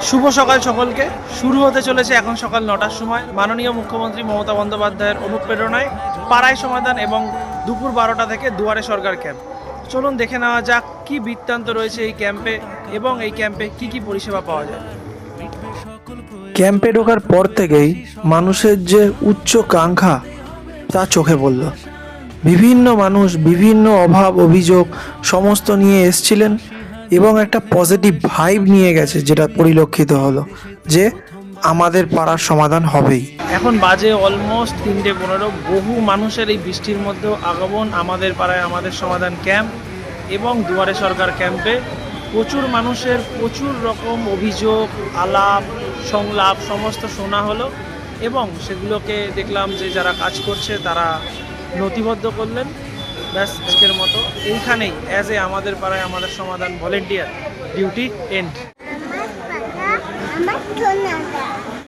শুভ সকাল সকলকে। শুরু হতে চলেছে এখন সকাল 9টার সময় মাননীয় মুখ্যমন্ত্রী মমতা বন্দ্যোপাধ্যায়ের অনুপ্রেরণায় পাড়ায় সমাধান এবং দুপুর 12টা থেকে দুয়ারে সরকার ক্যাম্প। চলুন দেখে নেওয়া যাক কি বৃত্তান্ত রয়েছে এই ক্যাম্পে এবং এই ক্যাম্পে কি কি পরিষেবা পাওয়া যায়। ক্যাম্পে ঢোকার পর থেকেই মানুষের যে উচ্চ কাঙ্ক্ষা তা চোখে পড়ল। বিভিন্ন মানুষ বিভিন্ন অভাব অভিযোগ সমস্ত নিয়ে এসছিলেন এবং একটা পজিটিভ ভাইব নিয়ে গেছে, যেটা পরিলক্ষিত হলো যে আমাদের পাড়ার সমাধান হবেই। এখন বাজে অলমোস্ট 3:15। বহু মানুষের এই বৃষ্টির মধ্যেও আগমন আমাদের পাড়ায় আমাদের সমাধান ক্যাম্প এবং দুয়ারে সরকার ক্যাম্পে। প্রচুর মানুষের প্রচুর রকম অভিযোগ, আলাপ, সংলাপ সমস্ত শোনা হলো এবং সেগুলোকে দেখলাম যে যারা কাজ করছে তারা নথিবদ্ধ করলেন। ব্যাস, আজকের মতো এইখানেই অ্যাজ এ আমাদের পাড়ায় আমাদের সমাধান ভলেন্টিয়ার ডিউটি এন্ড। আমার সোনাটা